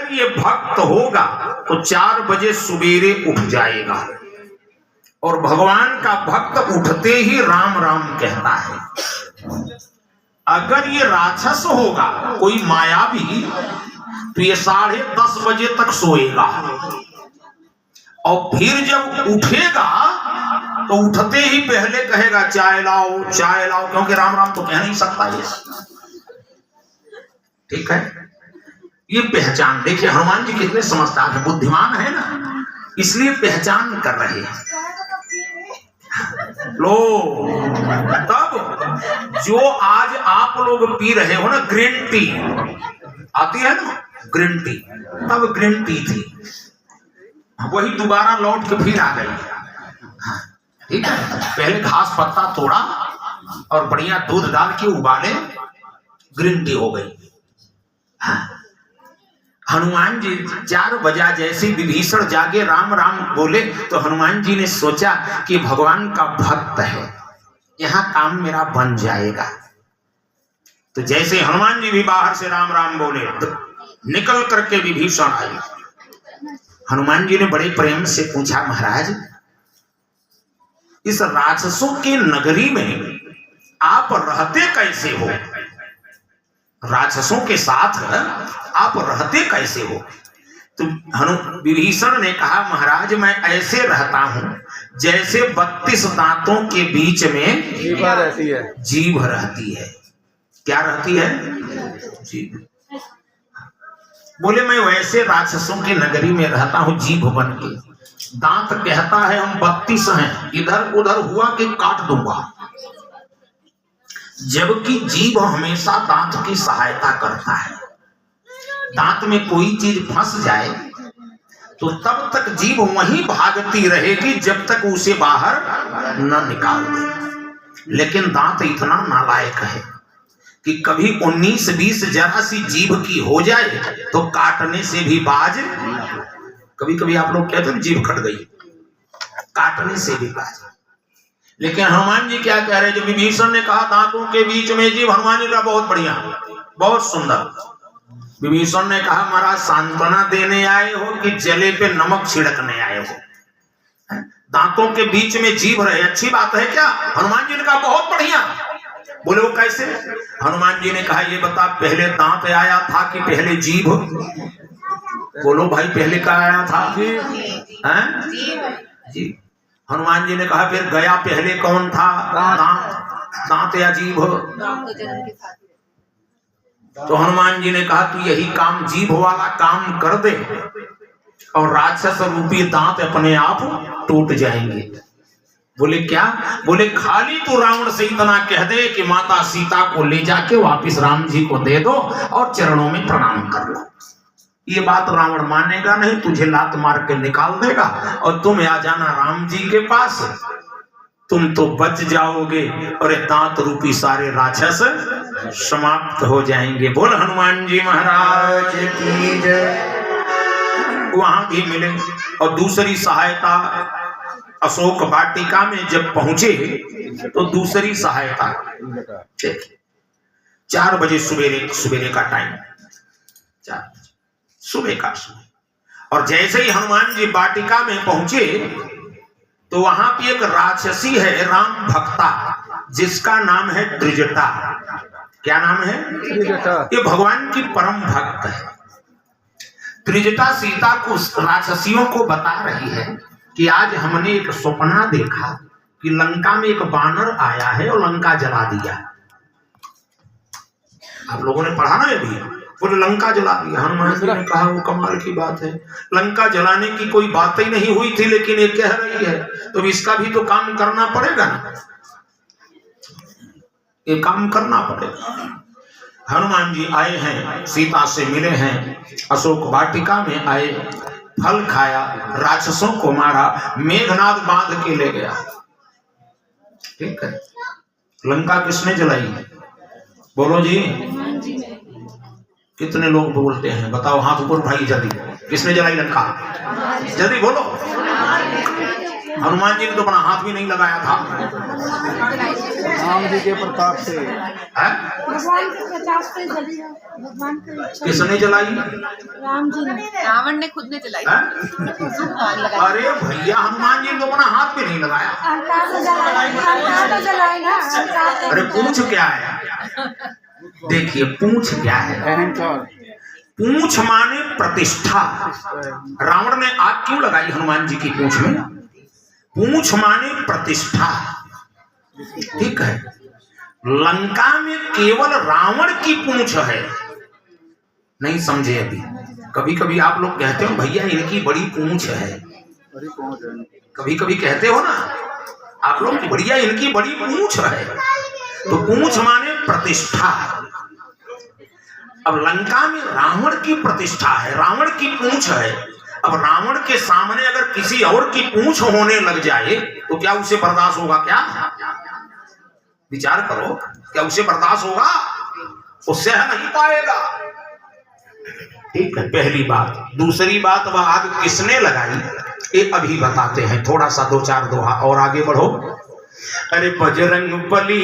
अगर ये भक्त होगा तो 4 बजे सवेरे उठ जाएगा और भगवान का भक्त उठते ही राम राम कहता है। अगर ये राक्षस होगा कोई मायावी तो ये 10:30 बजे तक सोएगा और फिर जब उठेगा तो उठते ही पहले कहेगा चाय लाओ चाय लाओ, क्योंकि राम राम तो कह नहीं सकता ये। ठीक है, ये पहचान देखिए हनुमान जी कितने समझदार है, बुद्धिमान है ना, इसलिए पहचान कर रहे हैं। लो तब जो आज आप लोग पी रहे हो ना ग्रीन टी आती है ना, ग्रीन टी, तब ग्रीन टी थी, वही दोबारा लौट के फिर आ गई। ठीक है, पहले घास पत्ता तोड़ा और बढ़िया दूध डाल के उबाले, ग्रीन टी हो गई। हनुमान जी 4 बजा जैसे विभीषण जागे राम राम बोले तो हनुमान जी ने सोचा कि भगवान का भक्त है, यहां काम मेरा बन जाएगा। तो जैसे हनुमान जी भी बाहर से राम राम बोले तो निकल करके विभीषण आए। हनुमान जी ने बड़े प्रेम से पूछा, महाराज इस राक्षसों की नगरी में आप रहते कैसे हो? राक्षसों के साथ आप रहते कैसे हो? तो विभीषण ने कहा, महाराज मैं ऐसे रहता हूं जैसे 32 दांतों के बीच में जीभ रहती है। जीभ रहती है। क्या रहती है? जीभ। बोले मैं वैसे राक्षसों की नगरी में रहता हूं जीभ बन के। दांत कहता है हम 32 हैं, इधर उधर हुआ कि काट दूंगा, जबकि जीभ हमेशा दांत की सहायता करता है। दांत में कोई चीज फंस जाए तो तब तक जीभ वहीं भागती रहेगी जब तक उसे बाहर न निकाल दे। लेकिन दांत इतना नालायक है कि कभी 19-20 जरा सी जीभ की हो जाए तो काटने से भी बाज। कभी कभी आप लोग कहते हैं जीभ कट गई, काटने से भी बाज। लेकिन हनुमान जी क्या कह रहे हैं? जो विभीषण ने कहा दांतों के बीच में जीभ, हनुमान जी का बहुत बढ़िया, बहुत सुंदर। विभीषण ने कहा महाराज सांत्वना देने आए हो कि जले पे नमक छिड़कने आए हो? दांतों के बीच में जीभ रहे, अच्छी बात है क्या? हनुमान जी ने कहा बहुत बढ़िया। बोले वो कैसे? हनुमान जी ने कहा ये बता पहले दांत आया था कि पहले जीभ? बोलो भाई पहले क्या आया था? जीभ। हनुमान जी ने कहा फिर गया पहले कौन था? दांत या जीभ? तो हनुमान जी ने कहा तू यही काम जीभ वाला काम कर दे और राक्षस रूपी दांत अपने आप टूट जाएंगे। बोले क्या? बोले खाली तू रावण से इतना कह दे कि माता सीता को ले जाके वापिस राम जी को दे दो और चरणों में प्रणाम कर लो। ये बात रावण मानेगा नहीं, तुझे लात मार के निकाल देगा और तुम आ जाना राम जी के पास, तुम तो बच जाओगे और दांत रूपी सारे राक्षस समाप्त हो जाएंगे। बोल हनुमान जी महाराज की जय। वहां भी मिले और दूसरी सहायता अशोक वाटिका में जब पहुंचे तो दूसरी सहायता 4 बजे सुबेरे का टाइम, 4 सुबह का समय। और जैसे ही हनुमान जी वाटिका में पहुंचे तो वहां पे एक राक्षसी है राम भक्ता, जिसका नाम है त्रिजटा। क्या नाम है? त्रिजटा। ये भगवान की परम भक्त है। त्रिजटा सीता को राक्षसियों को बता रही है कि आज हमने एक सपना देखा कि लंका में एक बानर आया है और लंका जला दिया। आप लोगों ने पढ़ा ना अभी, बोले लंका जला दिया। हनुमान जी ने कहा वो कमाल की बात है, लंका जलाने की कोई बात ही नहीं हुई थी, लेकिन ये कह रही है तो इसका भी तो काम करना पड़ेगा ना, ये काम करना पड़ेगा। हनुमान जी आए हैं, सीता से मिले हैं, अशोक वाटिका में आए, फल खाया, राक्षसों को मारा, मेघनाद बांध के ले गया। ठीक है, लंका किसने जलाई? बोलो जी, कितने लोग बोलते हैं? बताओ हाथ ऊपर भाई, जल्दी किसने जलाई लंका? जल्दी बोलो। हनुमान जी ने तो अपना हाथ भी नहीं लगाया था। राम जी के प्रताप से, भगवान के प्रताप से जली है, भगवान की इच्छा। किसने जलाई? राम जी ने, रावण ने खुद ने जलाई। अरे भैया, हनुमान जी ने तो अपना हाथ भी नहीं लगाया। अहंकार तो जलाए ना, अहंकार तो अरे पूछ क्या है? देखिए पूछ क्या है। अहंकार। पूछ माने प्रतिष्ठा। रावण ने आग क्यों लगाई हनुमान जी की पूछ में? पूछ माने प्रतिष्ठा, ठीक है। लंका में केवल रावण की पूछ है, नहीं समझे अभी। कभी कभी आप लोग कहते हो भैया इनकी बड़ी पूछ है, कभी कभी कहते हो ना आप लोग, भैया इनकी बड़ी पूछ है। तो पूछ माने प्रतिष्ठा। अब लंका में रावण की प्रतिष्ठा है, रावण की पूछ है। अब रावण के सामने अगर किसी और की पूछ होने लग जाए तो क्या उसे बर्दाश्त होगा? क्या विचार करो, क्या उसे बर्दाश्त होगा? उससे नहीं पाएगा। ठीक है, पहली बात। दूसरी बात, वह आग किसने लगाई ये अभी बताते हैं। थोड़ा सा 2-4 दोहा और आगे बढ़ो। अरे बजरंग बली